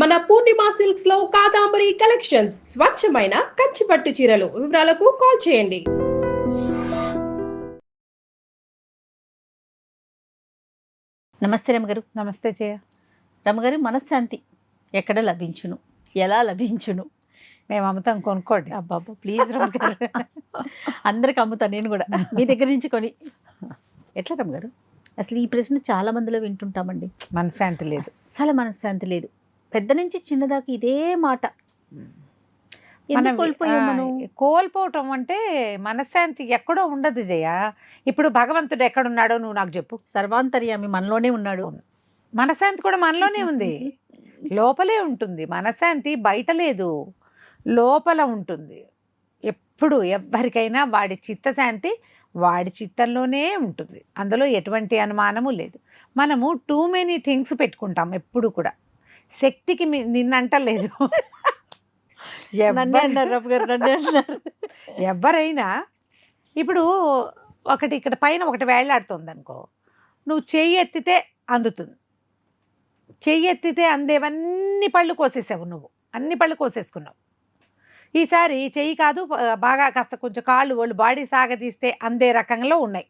మన పూర్ణిమ సిల్క్స్ లో కాదాంబరి కలెక్షన్స్ స్వచ్ఛమైన కంచి పట్టు చీరలు. వివరాలకు కాల్ చేయండి. నమస్తే రమగారు. నమస్తే జయ. రమగారు, మనశ్శాంతి ఎక్కడ లభించును, ఎలా లభించును? మేము అమ్ముతాం, కొనుక్కోండి. అబ్బాబ్బా ప్లీజ్ రమగారు, అందరికి అమ్ముతాను నేను కూడా మీ దగ్గర నుంచి కొని. ఎట్లా రమగారు, అసలు ఈ ప్రశ్న చాలా మందిలో వింటుంటామండి. మనశ్శాంతి లేదు, అస్సలు మనశ్శాంతి లేదు. పెద్ద నుంచి చిన్నదాకా ఇదే మాట. మనం కోల్పోయాము. కోల్పోవటం అంటే మనశ్శాంతి ఎక్కడో ఉండదు జయ. ఇప్పుడు భగవంతుడు ఎక్కడున్నాడో నువ్వు నాకు చెప్పు. సర్వాంతర్యామి మనలోనే ఉన్నాడు. మనశ్శాంతి కూడా మనలోనే ఉంది, లోపలే ఉంటుంది. మనశ్శాంతి బయట లేదు, లోపల ఉంటుంది. ఎప్పుడు ఎవ్వరికైనా వాడి చిత్తశాంతి వాడి చిత్తంలోనే ఉంటుంది, అందులో ఎటువంటి అనుమానము లేదు. మనము టూ మెనీ థింగ్స్ పెట్టుకుంటాం ఎప్పుడు కూడా. శక్తికి నిన్నంటలేదు, ఎవరైనా. ఇప్పుడు ఒకటి ఇక్కడ పైన ఒకటి వేళ్లాడుతుంది అనుకో, నువ్వు చెయ్యి ఎత్తితే అందుతుంది. చెయ్యి ఎత్తితే అందేవన్నీ పళ్ళు కోసేసావు, నువ్వు అన్ని పళ్ళు కోసేసుకున్నావు. ఈసారి చెయ్యి కాదు, బాగా కాస్త కొంచెం కాళ్ళు వాళ్ళు బాడీ సాగదీస్తే అందే రకంలో ఉన్నాయి.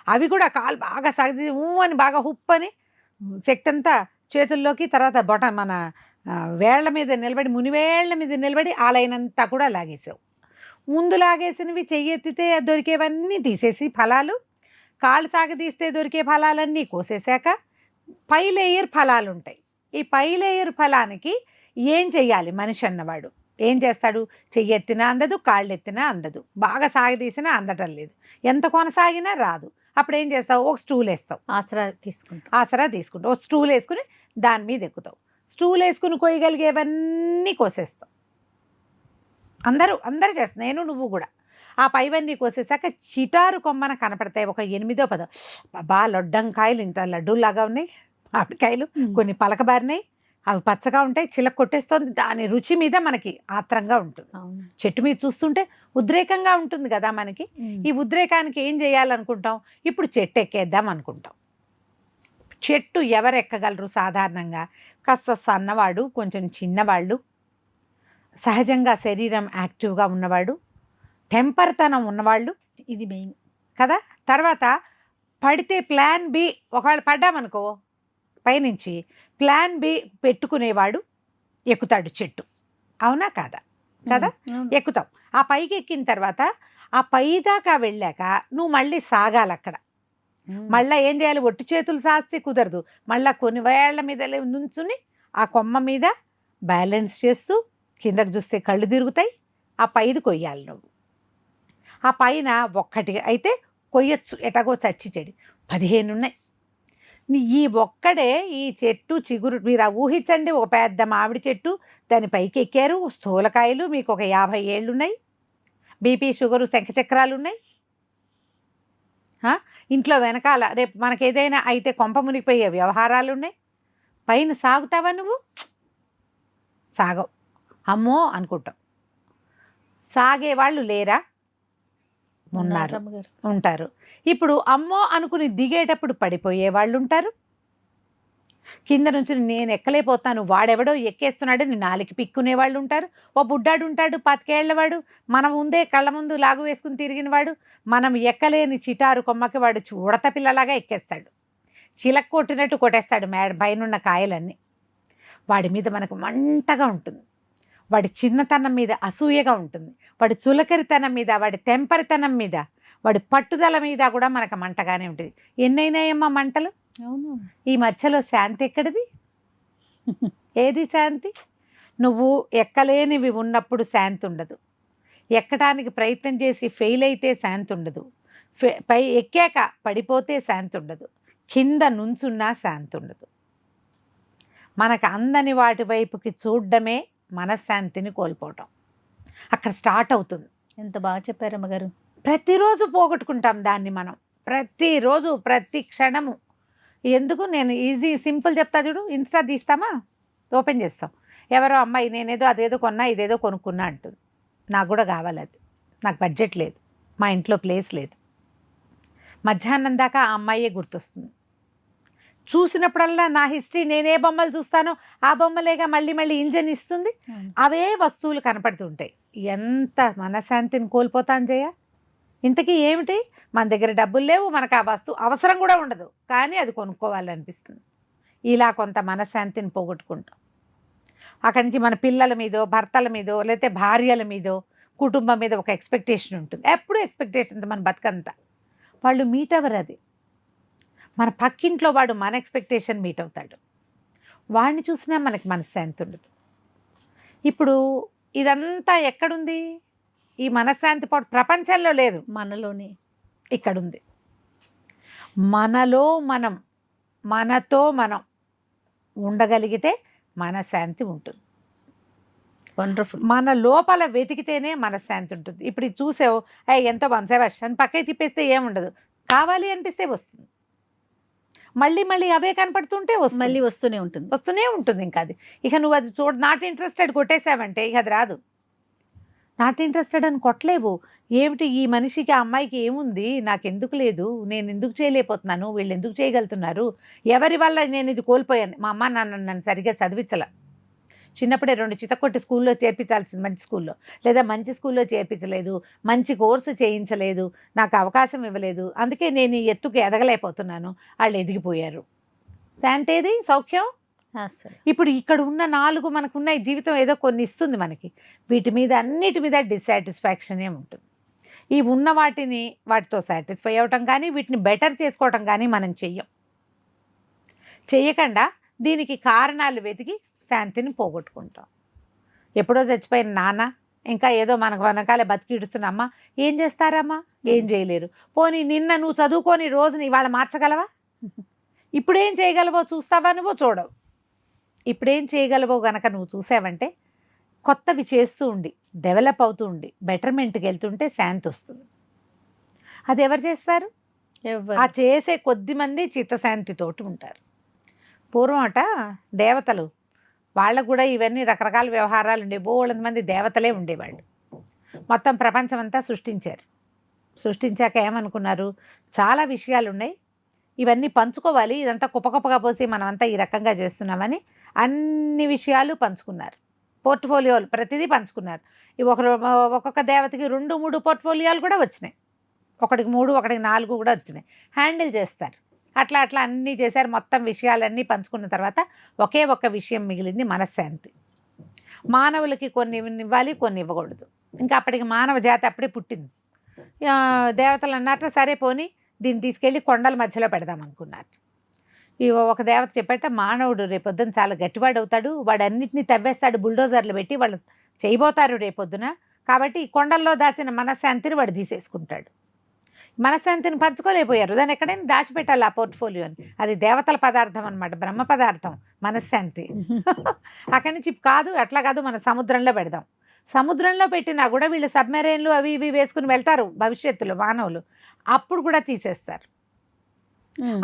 అవి కూడా కాళ్ళు బాగా సాగదీసి అని బాగా హుప్పని శక్తి అంతా చేతుల్లోకి, తర్వాత మన వేళ్ల మీద నిలబడి, మునివేళ్ల మీద నిలబడి ఆ లైన్ అంతా కూడా లాగేసావు. ముందు లాగేసినవి చెయ్యెత్తితే దొరికేవన్నీ తీసేసి ఫలాలు, కాళ్ళు సాగదీస్తే దొరికే ఫలాలన్నీ కోసేశాక పై లేయర్ ఫలాలు ఉంటాయి. ఈ పై లేయర్ ఫలానికి ఏం చెయ్యాలి మనిషి అన్నవాడు? ఏం చేస్తాడు? చెయ్యెత్తినా అందదు, కాళ్ళు ఎత్తినా అందదు, బాగా సాగదీసినా అందటం లేదు, ఎంత కొనసాగినా రాదు. అప్పుడు ఏం చేస్తావు? ఒక స్టూల్ వేస్తావు, ఆసరా తీసుకుంటావు. ఒక స్టూల్ వేసుకుని దాని మీద ఎక్కుతావు. స్టూల్ వేసుకుని కొయ్యగలిగేవన్నీ కోసేస్తావు. అందరూ చేస్తావు, నేను నువ్వు కూడా. ఆ పైవన్నీ కోసేసాక చిటారు కొమ్మన కనపడతాయి ఒక 8ో 10. బాగా లొడ్డంకాయలు, ఇంత లడ్డూలాగా ఉన్నాయి మామిడికాయలు, కొన్ని పలకబారినాయి, అవి పచ్చగా ఉంటాయి, చిలక కొట్టేస్తుంది. దాని రుచి మీద మనకి ఆత్రంగా ఉంటుంది. చెట్టు మీద చూస్తుంటే ఉద్రేకంగా ఉంటుంది కదా మనకి. ఈ ఉద్రేకానికి ఏం చేయాలనుకుంటాం? ఇప్పుడు చెట్టు ఎక్కేద్దాం అనుకుంటాం. చెట్టు ఎవరు ఎక్కగలరు సాధారణంగా? కాస్త సన్నవాడు, కొంచెం చిన్నవాళ్ళు, సహజంగా శరీరం యాక్టివ్గా ఉన్నవాడు, టెంపర్తనం ఉన్నవాళ్ళు, ఇది మెయిన్ కదా. తర్వాత పడితే ప్లాన్ బి, ఒకవేళ పడ్డామనుకో పైనుంచి, ప్లాన్ బి పెట్టుకునేవాడు ఎక్కుతాడు చెట్టు. అవునా కాదా? కదా, ఎక్కుతాం. ఆ పైకి ఎక్కిన తర్వాత ఆ పై దాకా వెళ్ళాక నువ్వు మళ్ళీ సాగాలి అక్కడ. మళ్ళీ ఏం చేయాలి? ఒట్టి చేతులు సాస్తే కుదరదు. మళ్ళీ కొన్ని వేళ్ల మీద నుంచుని ఆ కొమ్మ మీద బ్యాలెన్స్ చేస్తూ, కిందకు చూస్తే కళ్ళు తిరుగుతాయి, ఆ పైది కొయ్యాలి నువ్వు. ఆ పైన ఒక్కటి అయితే కొయ్యొచ్చు, ఎటాగో చచ్చి చెడి 15 ఉన్నాయి. ఈ ఒక్కడే ఈ చెట్టు చిగురు. మీరు ఊహించండి, ఒక పెద్ద మామిడి చెట్టు, దాని పైకి ఎక్కారు, స్థూలకాయలు, మీకు ఒక 50 ఏళ్ళు ఉన్నాయి, బీపీ షుగరు శంఖచక్రాలు ఉన్నాయి, ఇంట్లో వెనకాల రేపు మనకు ఏదైనా అయితే కొంప మునిగిపోయే వ్యవహారాలు ఉన్నాయి. పైన సాగుతావా నువ్వు? సాగవు, అమ్మో అనుకుంటాం. సాగేవాళ్ళు లేరా? ఉన్నారు, ఉంటారు. ఇప్పుడు అమ్మో అనుకుని దిగేటప్పుడు పడిపోయే వాళ్ళు ఉంటారు. కింద నుంచి నేను ఎక్కలేకపోతాను, వాడెవడో ఎక్కేస్తున్నాడని నాలికి పిక్కునే వాళ్ళు ఉంటారు. ఓ బుడ్డాడు ఉంటాడు, 10 ఏళ్లవాడు, మన ముందే కళ్ళ ముందు లాగు వేసుకుని తిరిగిన వాడు, మనం ఎక్కలేని చిటారు కొమ్మకి వాడు ఉడత పిల్లలాగా ఎక్కేస్తాడు, చిలక కొట్టినట్టు కొట్టేస్తాడు పైనున్న కాయలన్నీ. వాడి మీద మనకు మంటగా ఉంటుంది, వాడి చిన్నతనం మీద అసూయగా ఉంటుంది, వాడి చులకరితనం మీద, వాడి తెంపరితనం మీద, వాడి పట్టుదల మీద కూడా మనకు మంటగానే ఉంటుంది. ఎన్నైనాయమ్మా మంటలు. అవును. ఈ మధ్యలో శాంతి ఎక్కడిది? ఏది శాంతి? నువ్వు ఎక్కలేనివి ఉన్నప్పుడు శాంతి ఉండదు, ఎక్కడానికి ప్రయత్నం చేసి ఫెయిల్ అయితే శాంతి ఉండదు, పై ఎక్కాక పడిపోతే శాంతి ఉండదు, కింద నుంచున్నా శాంతి ఉండదు. మనకు అందని వాటి వైపుకి చూడడమే మనశ్శాంతిని కోల్పోవటం. అక్కడ స్టార్ట్ అవుతుంది. ఎంత బాగా చెప్పారమ్మ గారు. ప్రతిరోజు పోగొట్టుకుంటాం దాన్ని మనం, ప్రతిరోజు, ప్రతి క్షణము. ఎందుకు? నేను సింపుల్ చెప్తా చూడు. ఇన్స్టా తీస్తామా, ఓపెన్ చేస్తాం, ఎవరో అమ్మాయి నేనేదో అదేదో కొన్నా, ఇదేదో కొనుక్కున్నా అంటుంది. నాకు కూడా కావాలి అది, నాకు బడ్జెట్ లేదు, మా ఇంట్లో ప్లేస్ లేదు. మధ్యాహ్నం దాకా ఆ అమ్మాయే గుర్తొస్తుంది. చూసినప్పుడల్లా నా హిస్టరీ నేనే బొమ్మలు చూస్తానో ఆ బొమ్మలేగా మళ్ళీ మళ్ళీ ఇంజన్ ఇస్తుంది. అవే వస్తువులు కనపడుతుంటాయి. ఎంత మనశ్శాంతిని కోల్పోతాను జయ. ఇంతకీ ఏమిటి? మన దగ్గర డబ్బులు లేవు, మనకు ఆ వస్తువు అవసరం కూడా ఉండదు, కానీ అది కొనుక్కోవాలనిపిస్తుంది. ఇలా కొంత మనశ్శాంతిని పోగొట్టుకుంటాం. అక్కడి నుంచి మన పిల్లల మీదో, భర్తల మీదో, లేకపోతే భార్యల మీదో, కుటుంబం మీద ఒక ఎక్స్పెక్టేషన్ ఉంటుంది. ఎప్పుడు ఎక్స్పెక్టేషన్ మన బతుకంతా. వాళ్ళు మీట్ అవ్వరు. అది మన పక్కింట్లో వాడు మన ఎక్స్పెక్టేషన్ మీట్ అవుతాడు. వాడిని చూసినా మనకి మనశ్శాంతి ఉండదు. ఇప్పుడు ఇదంతా ఎక్కడుంది? ఈ మనశ్శాంతి పాటు ప్రపంచంలో లేదు, మనలోనే ఇక్కడుంది. మనలో మనం, మనతో మనం ఉండగలిగితే మనశ్శాంతి ఉంటుంది. వండర్ఫుల్. మన లోపల వెతికితేనే మనశ్శాంతి ఉంటుంది. ఇప్పుడు ఇది చూసావు, ఎంతో వంశవశ అని పక్కకి తిప్పేస్తే ఏముండదు, కావాలి అనిపిస్తే వస్తుంది. మళ్ళీ మళ్ళీ అవే కనపడుతుంటే మళ్ళీ వస్తూనే ఉంటుంది. ఇంకా అది ఇక నువ్వు అది నాట్ ఇంట్రెస్టెడ్ కొట్టేసావంటే ఇక అది రాదు. నాట్ ఇంట్రెస్టెడ్ అని కొట్టలేవు. ఏమిటి ఈ మనిషికి, ఆ అమ్మాయికి ఏముంది, నాకు ఎందుకు లేదు, నేను ఎందుకు చేయలేకపోతున్నాను, వీళ్ళు ఎందుకు చేయగలుగుతున్నారు, ఎవరి వల్ల నేను ఇది కోల్పోయాను. మా అమ్మ నాన్న నన్ను సరిగ్గా చదివించలే. చిన్నప్పుడే 2 చితకొట్టి స్కూల్లో చేర్పించాల్సింది, మంచి స్కూల్లో, లేదా మంచి స్కూల్లో చేర్పించలేదు, మంచి కోర్సు చేయించలేదు, నాకు అవకాశం ఇవ్వలేదు, అందుకే నేను ఈ ఎత్తుకు ఎదగలేకపోతున్నాను. వాళ్ళు ఎదిగిపోయారు. శాంతేది సౌఖ్యం. ఇప్పుడు ఇక్కడ ఉన్న 4 మనకున్న ఈ జీవితం ఏదో కొన్ని ఇస్తుంది మనకి. వీటి మీద అన్నిటి మీద డిస్సాటిస్ఫాక్షనే ఉంటుంది. ఈ ఉన్న వాటితో సాటిస్ఫై అవ్వటం కానీ, వీటిని బెటర్ చేసుకోవటం కానీ మనం చెయ్యకుండా దీనికి కారణాలు వెతికి శాంతిని పోగొట్టుకుంటాం. ఎప్పుడో చచ్చిపోయిన నాన్న ఇంకా ఏదో మనకు వెనకాలే బతికి ఇడుస్తున్న అమ్మ ఏం చేస్తారమ్మా? ఏం చేయలేరు. పోనీ నిన్న నువ్వు చదువుకొని రోజుని ఇవాళ మార్చగలవా? ఇప్పుడేం చేయగలవో చూస్తావా? నువ్వు చూడవు. ఇప్పుడేం చేయగలవో గనక నువ్వు చూసావంటే కొత్తవి చేస్తూ ఉండి, డెవలప్ అవుతూ ఉండి, బెటర్మెంట్కి వెళ్తుంటే శాంతి వస్తుంది. అది ఎవరు చేస్తారు? ఆ చేసే కొద్ది మంది చిత్తశాంతితోటి ఉంటారు. పూర్వం అట దేవతలు, వాళ్ళకు కూడా ఇవన్నీ రకరకాల వ్యవహారాలు ఉండే, బోళ్ళంత మంది దేవతలే ఉండేవాళ్ళు. మొత్తం ప్రపంచం అంతా సృష్టించారు. సృష్టించాక ఏమనుకున్నారు? చాలా విషయాలు ఉన్నాయి, ఇవన్నీ పంచుకోవాలి, ఇదంతా కుప్పగా పోసి మనమంతా ఈ రకంగా చేస్తున్నామని అన్ని విషయాలు పంచుకున్నారు. పోర్ట్ఫోలియోలు ప్రతిదీ పంచుకున్నారు. ఒక్కొక్క దేవతకి 2-3 పోర్ట్ఫోలియోలు కూడా వచ్చినాయి. ఒకటికి 3, ఒకటికి 4 కూడా వచ్చినాయి. హ్యాండిల్ చేస్తారు. అట్లా అన్నీ చేశారు. మొత్తం విషయాలన్నీ పంచుకున్న తర్వాత ఒకే ఒక్క విషయం మిగిలింది, మనశ్శాంతి. మానవులకి కొన్ని ఇవ్వాలి, కొన్ని ఇవ్వకూడదు. ఇంకా అప్పటికి మానవ జాతి అప్పుడే పుట్టింది. దేవతలు అన్నట్టు సరే పోని దీన్ని తీసుకెళ్ళి కొండల మధ్యలో పెడదాం అనుకున్నారు. ఒక దేవత చెప్పేట, మానవుడు రేపొద్దున చాలా గట్టివాడు అవుతాడు, వాడు అన్నింటినీ తవ్వేస్తాడు, బుల్డోజర్లు పెట్టి వాళ్ళు చేయబోతారు రేపొద్దున, కాబట్టి ఈ కొండల్లో దాచిన మనశ్శాంతిని వాడు తీసేసుకుంటాడు. మనశ్శాంతిని పంచుకోలేకపోయారు. దాన్ని ఎక్కడైనా దాచిపెట్టాలి ఆ పోర్ట్ఫోలియోని. అది దేవతల పదార్థం అనమాట, బ్రహ్మ పదార్థం మనశ్శాంతి. అక్కడి నుంచి కాదు, అట్లా కాదు, మన సముద్రంలో పెడదాం. సముద్రంలో పెట్టినా కూడా వీళ్ళు సబ్మెరైన్లు అవి ఇవి వేసుకుని వెళ్తారు భవిష్యత్తులో మానవులు, అప్పుడు కూడా తీసేస్తారు.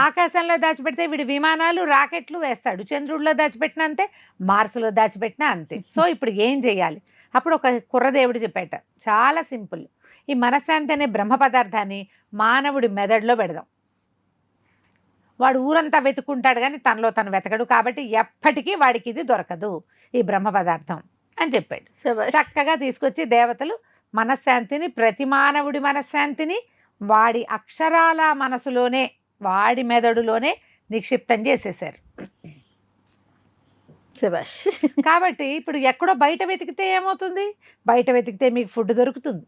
ఆకాశంలో దాచిపెడితే వీడు విమానాలు, రాకెట్లు వేస్తాడు. చంద్రుడిలో దాచిపెట్టినా అంతే, మార్సులో దాచిపెట్టినా అంతే. సో ఇప్పుడు ఏం చేయాలి? అప్పుడు ఒక కుర్రదేవుడు చెప్పేట, చాలా సింపుల్, ఈ మనశ్శాంతి అనే బ్రహ్మ పదార్థాన్ని మానవుడి మెదడులో పెడదాం. వాడు ఊరంతా వెతుక్కుంటాడు కానీ తనలో తను వెతకడు, కాబట్టి ఎప్పటికీ వాడికి ఇది దొరకదు, ఈ బ్రహ్మ పదార్థం అని చెప్పాడు. చక్కగా తీసుకొచ్చి దేవతలు మనశ్శాంతిని, ప్రతి మానవుడి మనశ్శాంతిని వాడి అక్షరాల మనసులోనే, వాడి మెదడులోనే నిక్షిప్తం చేసేసారు. కాబట్టి ఇప్పుడు ఎక్కడో బయట వెతికితే ఏమవుతుంది? బయట వెతికితే మీకు ఫుడ్ దొరుకుతుంది,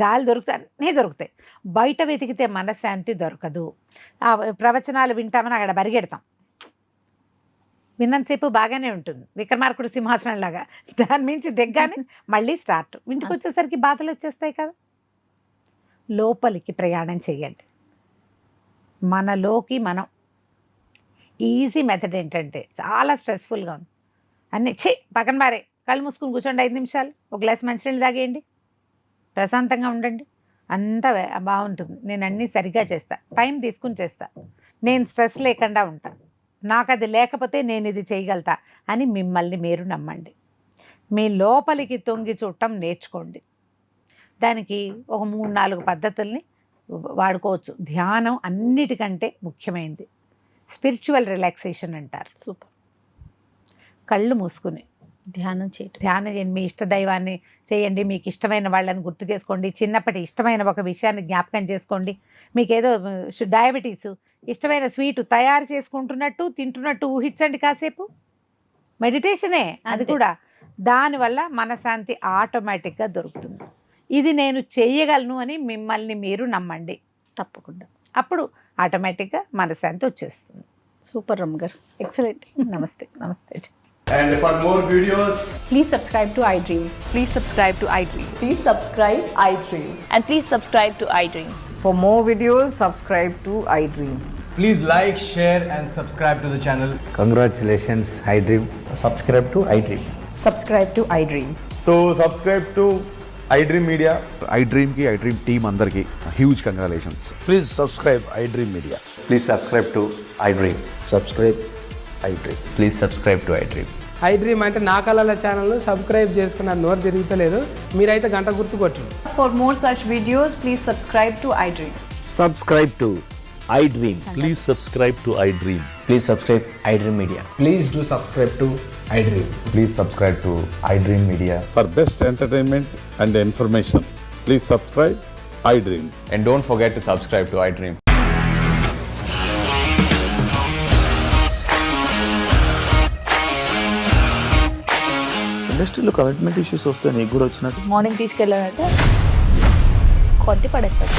గాలి దొరుకుతాయి, అన్నీ దొరుకుతాయి. బయట వెతికితే మనశ్శాంతి దొరకదు. ఆ ప్రవచనాలు వింటామని అక్కడ పరిగెడతాం, విన్నంతసేపు బాగానే ఉంటుంది, విక్రమార్కుడు సింహాసనం లాగా. దాని మించి దిగ్గానే మళ్ళీ స్టార్ట్. ఇంటికి వచ్చేసరికి బాధలు వచ్చేస్తాయి కదా. లోపలికి ప్రయాణం చేయండి, మనలోకి మనం. ఈజీ మెథడ్ ఏంటంటే, చాలా స్ట్రెస్ఫుల్గా ఉంది అన్నీ పక్కన బారే, కళ్ళు మూసుకుని కూర్చోండి 5 నిమిషాలు, ఒక గ్లాస్ మంచినీళ్ళు తాగేయండి, ప్రశాంతంగా ఉండండి, అంతా బాగుంటుంది. నేను అన్నీ సరిగ్గా చేస్తా, టైం తీసుకుని చేస్తా, నేను స్ట్రెస్ లేకుండా ఉంటా, నాకు అది లేకపోతే నేను ఇది చేయగలుగుతా అని మిమ్మల్ని మీరు నమ్మండి. మీ లోపలికి తొంగి చూడటం నేర్చుకోండి. దానికి ఒక 3-4 పద్ధతుల్ని వాడుకోవచ్చు. ధ్యానం అన్నిటికంటే ముఖ్యమైనది. స్పిరిచువల్ రిలాక్సేషన్ అంటారు. సూపర్. కళ్ళు మూసుకుని ధ్యానం చేయటం. ధ్యానం చేయండి, మీ ఇష్ట దైవాన్ని చేయండి, మీకు ఇష్టమైన వాళ్ళని గుర్తు చేసుకోండి, చిన్నప్పటి ఇష్టమైన ఒక విషయాన్ని జ్ఞాపకం చేసుకోండి. మీకు ఏదో డయాబెటీస్, ఇష్టమైన స్వీట్ తయారు చేసుకుంటున్నట్టు తింటున్నట్టు ఊహించండి కాసేపు. మెడిటేషనే అది అంతే. కూడా. దానివల్ల మనశ్శాంతి ఆటోమేటిక్గా దొరుకుతుంది. ఇది నేను చేయగలను అని మిమ్మల్ని మీరు నమ్మండి, తప్పకుండా. అప్పుడు ఆటోమేటిక్గా మనశ్శాంతి వచ్చేస్తుంది. సూపర్ రమ్మ గారు, ఎక్సలెంట్. నమస్తే. నమస్తే. And for more videos, Please subscribe to iDream. Please subscribe to iDream. Please subscribe iDream. And please subscribe to iDream. For more videos, subscribe to iDream. please like, share and subscribe to the channel. Congratulations, iDream. Subscribe to iDream. Subscribe to iDream. So subscribe to iDream Media. iDream team andarki huge congratulations. Please subscribe iDream Media. Please subscribe to iDream. Subscribe iDream. Please subscribe to iDream. iDream అంటే నా కళల ఛానల్ను subscribe చేసుకున్న నోరు తిరుగుతలేదు, మీరైతే గంట గుర్తు కొట్టండి. For more such videos, please subscribe to iDream. Subscribe to iDream. Please subscribe to iDream. Please subscribe iDream Media. Please do subscribe to iDream. Please subscribe to iDream Media. For best entertainment and information, please subscribe iDream. And don't forget to subscribe to iDream. ఇండస్ట్రీలో commitment issues వస్తే నీకు కూడా వచ్చినట్టు morning తీసుకెళ్ళాలంటే కొట్టి పడేసాడు.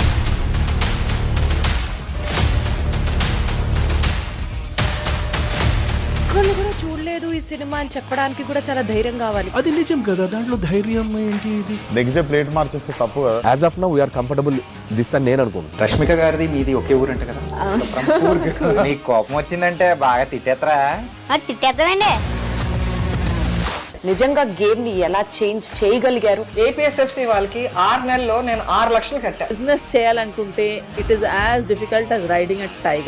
ఒక్కళ్ళు కూడా చూడలేదు ఈ సినిమా అని చెప్పడానికి కూడా చాలా ధైర్యం కావాలి. అది నిజం కదా, దాంట్లో ధైర్యం ఏంటి? ఇది నెక్స్ట్ డే ప్లేట్ మార్చేస్తే తప్పు కదా. As of now we are comfortable this అని నేను అనుకుంటున్నాను. రష్మిక గారిది మీది ఒకే ఊరంట కదా? నీకు కోపం వచ్చిందంటే బాగా తిట్టేత్తరా? తిట్టేద్దామండి. నిజంగా గేమ్ ని ఎలా చేంజ్ చేయగలిగారు? ఏపీఎస్ఎఫ్సి వాళ్ళకి 6 నెలల్లో నేను 6 లక్షలు కట్టా. బిజినెస్ చేయాలనుకుంటే it is as difficult as riding a tiger.